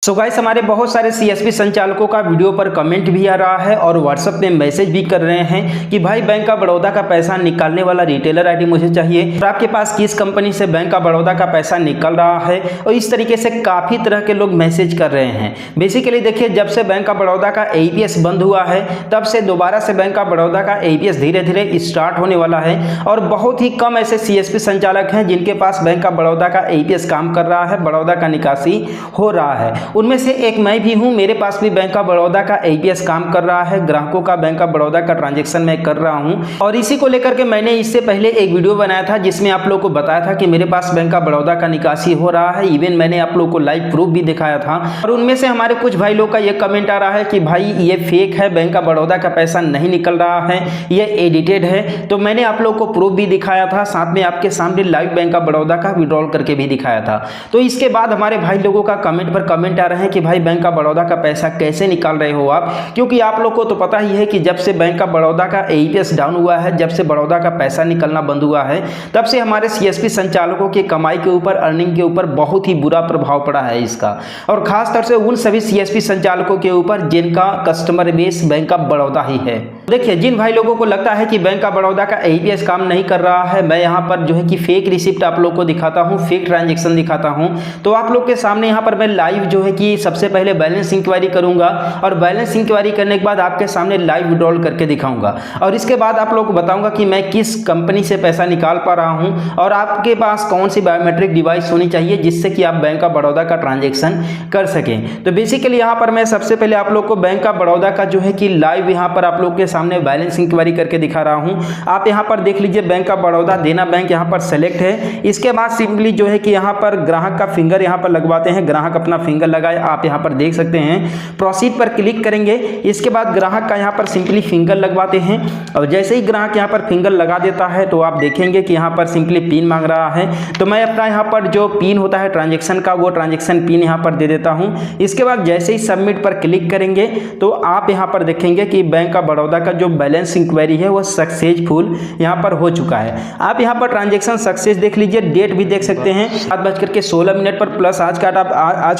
So guys, हमारे बहुत सारे सीएसपी संचालकों का वीडियो पर कमेंट भी आ रहा है और व्हाट्सएप में मैसेज भी कर रहे हैं कि भाई बैंक ऑफ बड़ौदा का पैसा निकालने वाला रिटेलर आईडी मुझे चाहिए और आपके पास किस कंपनी से बैंक ऑफ बड़ौदा का पैसा निकल रहा है। और इस तरीके से काफ़ी तरह के लोग मैसेज कर रहे हैं। बेसिकली देखिए, जब से बैंक ऑफ बड़ौदा का एईपीएस बंद हुआ है तब से दोबारा से बैंक ऑफ बड़ौदा का एईपीएस धीरे धीरे स्टार्ट होने वाला है और बहुत ही कम ऐसे सीएसपी संचालक हैं जिनके पास बैंक ऑफ बड़ौदा का एईपीएस काम कर रहा है, बड़ौदा का निकासी हो रहा है। उनमें से एक मैं भी हूं, मेरे पास भी बैंक ऑफ बड़ौदा का एईपीएस काम कर रहा है, ग्राहकों का बैंक ऑफ बड़ौदा का ट्रांजैक्शन मैं कर रहा हूं। और इसी को लेकर के मैंने इससे पहले एक वीडियो बनाया था जिसमें आप लोगों को बताया था कि मेरे पास बैंक ऑफ बड़ौदा का निकासी हो रहा है। इवन मैंने आप लोगों को लाइव प्रूफ भी दिखाया था और उनमें से हमारे कुछ भाई लोग का ये कमेंट आ रहा है कि भाई ये फेक है, बैंक ऑफ बड़ौदा का पैसा नहीं निकल रहा है, ये एडिटेड है। तो मैंने आप लोगों को प्रूफ भी दिखाया था, साथ में आपके सामने लाइव बैंक ऑफ बड़ौदा का विड्रॉल करके भी दिखाया था। तो इसके बाद हमारे भाई लोगों का कमेंट पर कमेंट आ रहे हैं कि भाई बैंक ऑफ बड़ौदा का पैसा कैसे निकाल रहे हो आप, क्योंकि आप लोग को तो पता ही है कि जब से बैंक ऑफ बड़ौदा का एईपीएस डाउन हुआ है, जब से बड़ौदा का पैसा निकलना बंद हुआ है, तब से हमारे सीएसपी संचालकों की कमाई के ऊपर, अर्निंग के ऊपर बहुत ही बुरा प्रभाव पड़ा है इसका। और खास तौर से उन सभी सीएसपी संचालकों के ऊपर जिनका customer base bank of Baroda ही है। देखिए, जिन भाई लोगों को लगता है कि बैंक ऑफ बड़ौदा का एईपीएस काम नहीं कर रहा है, मैं यहाँ पर जो है कि फेक रिसिप्ट आप लोग को दिखाता हूँ, फेक ट्रांजेक्शन दिखाता हूँ। तो आप लोग के सामने यहाँ पर मैं लाइव जो है कि सबसे पहले बैलेंस इंक्वायरी करूंगा और बैलेंस इंक्वायरी करने के बाद आपके सामने लाइव विड्रॉल करके दिखाऊंगा और इसके बाद आप लोग को बताऊंगा कि मैं किस कंपनी से पैसा निकाल पा रहा हूं और आपके पास कौन सी बायोमेट्रिक डिवाइस होनी चाहिए जिससे कि आप बैंक ऑफ बड़ौदा का ट्रांजैक्शन कर सकें। तो बेसिकली यहाँ पर मैं सबसे पहले आप लोग को बैंक ऑफ बड़ौदा का जो है कि लाइव यहाँ पर आप लोग के सामने बैलेंस इंक्वायरी करके दिखा रहा हूँ। आप यहाँ पर देख लीजिए, बैंक ऑफ बड़ौदा देना बैंक यहाँ पर सेलेक्ट है। इसके बाद सिंपली जो है कि यहाँ पर ग्राहक का फिंगर यहाँ पर लगवाते हैं, ग्राहक अपना फिंगर लगाए, आप यहाँ पर देख सकते हैं। प्रोसीड पर क्लिक करेंगे, इसके बाद ग्राहक का यहाँ पर सिंपली फिंगर लगवाते हैं और जैसे ही ग्राहक यहाँ पर फिंगर लगा देता है तो आप देखेंगे कि यहाँ पर सिंपली पिन मांग रहा है। तो मैं अपना यहाँ पर जो पिन होता है ट्रांजैक्शन का, वो ट्रांजैक्शन पिन यहाँ पर दे देता हूँ। इसके बाद जैसे ही सबमिट पर क्लिक करेंगे तो आप यहाँ पर देखेंगे कि बैंक ऑफ बड़ौदा का जो बैलेंस इंक्वायरी है वो सक्सेसफुल यहाँ पर हो चुका है। आप यहाँ पर ट्रांजैक्शन सक्सेस देख लीजिए, डेट भी देख सकते हैं 7:16 पर प्लस आज का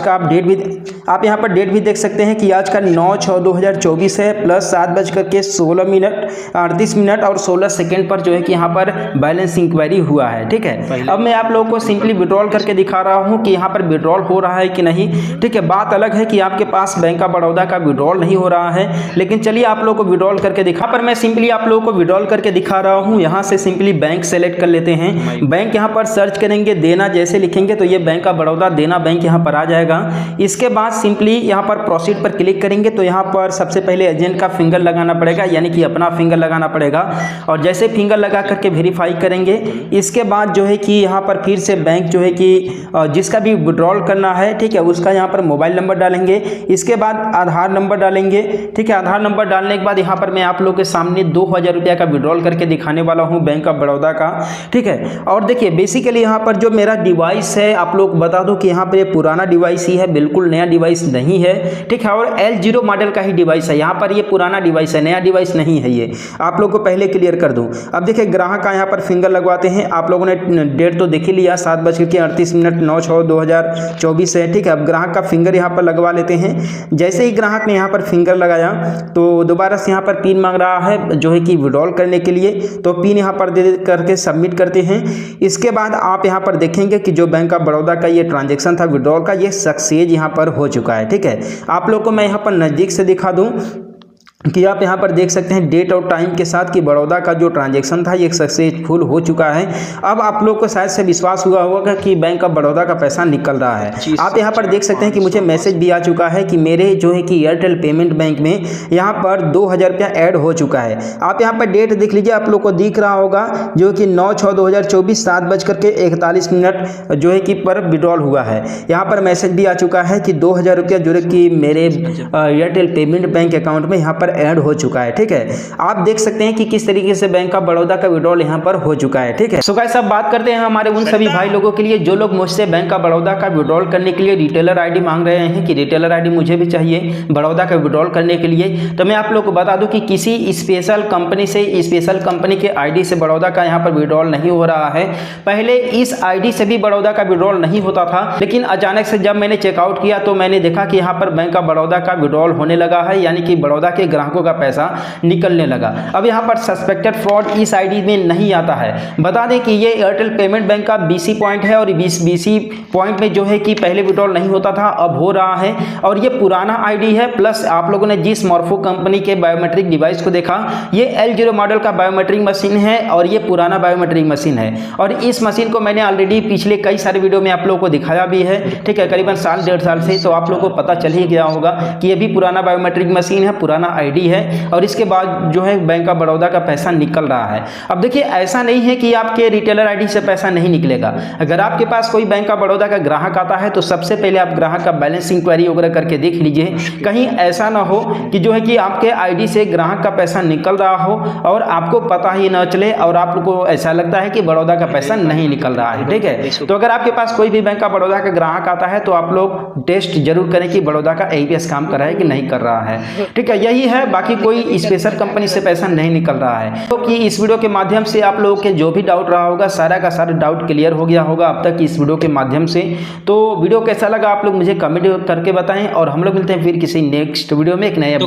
आप डेट भी आप यहाँ पर डेट भी देख सकते हैं कि आज का 9/6/2024 है प्लस 7:16 और 16 सेकेंड पर जो है कि यहाँ पर बैलेंस इंक्वायरी हुआ है। ठीक है, अब मैं आप लोगों को सिंपली विड्रॉल करके दिखा रहा हूँ कि यहाँ पर विड्रॉल हो रहा है कि नहीं। ठीक है, बात अलग है कि आपके पास बैंक ऑफ बड़ौदा का विड्रॉल नहीं हो रहा है, लेकिन चलिए आप लोगों को विड्रॉल करके दिखा पर मैं सिंपली आप लोगों को विड्रॉल करके दिखा रहा हूँ। यहाँ से सिंपली बैंक सेलेक्ट कर लेते हैं, बैंक यहाँ पर सर्च करेंगे, देना जैसे लिखेंगे तो ये बैंक ऑफ बड़ौदा देना बैंक यहाँ पर आ जाएगा। इसके बाद सिंपली यहाँ पर प्रोसीड पर क्लिक करेंगे तो यहाँ पर सबसे पहले एजेंट का फिंगर लगाना पड़ेगा, यानी कि अपना फिंगर लगाना पड़ेगा और जैसे फिंगर लगा करके वेरीफाई करेंगे। इसके बाद जो है कि यहाँ पर फिर से बैंक जो है कि जिसका भी विड्रॉल करना है, ठीक है, उसका यहाँ पर मोबाइल नंबर डालेंगे। इसके बाद आधार नंबर डालेंगे। ठीक है, आधार नंबर डालने के बाद यहाँ पर मैं आप लोग के सामने 2000 रुपया का विड्रॉल करके दिखाने वाला हूँ बैंक ऑफ बड़ौदा का। ठीक है, और देखिए बेसिकली यहाँ पर जो मेरा डिवाइस है, आप लोग बता दो कि यहाँ पर ये पुराना डिवाइस ही है, बिल्कुल नया डिवाइस नहीं है। ठीक है, और L0 मॉडल का ही डिवाइस है, यहाँ पर ये पुराना डिवाइस है, नया डिवाइस नहीं है। ये आप लोग को पहले क्लियर कर दूं। अब देखिए, ग्राहक का यहाँ पर फिंगर लगवाते हैं। आप लोगों ने डेट तो देख ही लिया, 7:38 9/6/2024 है। ठीक है, अब ग्राहक का फिंगर यहाँ पर लगवा लेते हैं। जैसे ही ग्राहक ने यहाँ पर फिंगर लगाया तो दोबारा से यहाँ पर पिन मांग रहा है जो है कि विड्रॉल करने के लिए, तो पिन यहाँ पर दे करके सबमिट करते हैं। इसके बाद आप यहाँ पर देखेंगे कि जो बैंक ऑफ बड़ौदा का ये ट्रांजेक्शन था विड्रॉल का, ये सक्सेस यहाँ पर हो चुका है। ठीक है, आप लोग को मैं यहाँ पर नज़दीक से दिखा दूँ कि आप यहाँ पर देख सकते हैं डेट और टाइम के साथ कि बड़ौदा का जो ट्रांजैक्शन था ये सक्सेसफुल हो चुका है। अब आप लोग को शायद से विश्वास हुआ होगा कि बैंक ऑफ बड़ौदा का पैसा निकल रहा है। आप यहाँ पर देख सकते हैं कि मुझे मैसेज भी आ चुका है कि मेरे जो है कि एयरटेल पेमेंट बैंक में यहाँ पर 2000 रुपया ऐड हो चुका है। आप यहाँ पर डेट देख लीजिए, आप लोग को दिख रहा होगा जो कि 9/6/2024 7:41 जो है कि पर विड्रॉल हुआ है। यहाँ पर मैसेज भी आ चुका है कि 2000 रुपया जो है कि मेरे एयरटेल पेमेंट बैंक अकाउंट में यहाँ पर पर ऐड हो चुका है। ठीक है, आप देख सकते हैं कि किस तरीके से बैंक ऑफ बड़ौदा का विड्रॉल यहाँ पर हो चुका है। ठीक है, सो गाइस अब बात करते हैं हमारे उन सभी भाई लोगों के लिए जो लोग मुझसे बैंक ऑफ बड़ौदा का विड्रॉल करने के लिए रिटेलर आईडी मांग रहे हैं कि रिटेलर आईडी मुझे भी चाहिए बड़ौदा का विड्रॉल करने के लिए। तो मैं आप लोग को बता दूं कि किसी स्पेशल कंपनी से, स्पेशल कंपनी के आईडी से बड़ौदा का यहाँ पर विड्रॉल नहीं हो रहा है। पहले इस आईडी से भी बड़ौदा का विड्रॉल नहीं होता था, लेकिन अचानक से जब मैंने चेकआउट किया तो मैंने देखा कि यहाँ पर बैंक ऑफ बड़ौदा का विड्रॉल होने लगा है, यानी कि बड़ौदा के ग्राहकों का पैसा निकलने लगा। अब यहाँ पर सस्पेक्टेड फ्रॉड इस आईडी में नहीं आता है। बता दें कि ये एयरटेल पेमेंट बैंक का BC पॉइंट है और BC पॉइंट में जो है कि पहले विड्रॉल नहीं होता था, अब हो रहा है। और ये पुराना आईडी है, प्लस आप लोगों ने जिस मॉर्फो कंपनी के बायोमेट्रिक डिवाइस को देखा, ये L0 मॉडल का बायोमेट्रिक मशीन है और ये पुराना बायोमेट्रिक मशीन है। और इस मशीन को मैंने ऑलरेडी पिछले कई सारे वीडियो में आप लोगों को दिखाया भी है। ठीक है, करीबन साल 1.5 साल से, तो आप लोगों को पता चल ही गया होगा कि ये भी पुराना बायोमेट्रिक मशीन है, पुराना आईडी है और इसके बाद जो है बैंक ऑफ बड़ौदा का पैसा निकल रहा है। अब देखिए, ऐसा नहीं है कि आपके रिटेलर आईडी से पैसा नहीं निकलेगा। अगर आपके पास कोई बैंक ऑफ बड़ौदा का ग्राहक आता है तो सबसे पहले आप ग्राहक का बैलेंस इंक्वायरी वगैरह करके देख लीजिए, कहीं ऐसा ना हो कि जो है कि आपके आईडी से ग्राहक का पैसा निकल रहा हो और आपको पता ही ना चले और आपको ऐसा लगता है कि बड़ौदा का पैसा नहीं निकल रहा है। ठीक है, तो अगर आपके पास कोई भी बैंक ऑफ बड़ौदा का ग्राहक आता है तो आप लोग टेस्ट जरूर करें कि बड़ौदा का APS काम कर रहा है कि नहीं कर रहा है। ठीक है, यही है, बाकी कोई स्पेशल कंपनी से पैसा नहीं निकल रहा है। तो कि इस वीडियो के माध्यम से आप लोगों के जो भी डाउट रहा होगा, सारा का सारा डाउट क्लियर हो गया होगा अब तक इस वीडियो के माध्यम से। तो वीडियो कैसा लगा आप लोग मुझे कमेंट करके बताएं और हम लोग मिलते हैं फिर किसी नेक्स्ट वीडियो में एक नए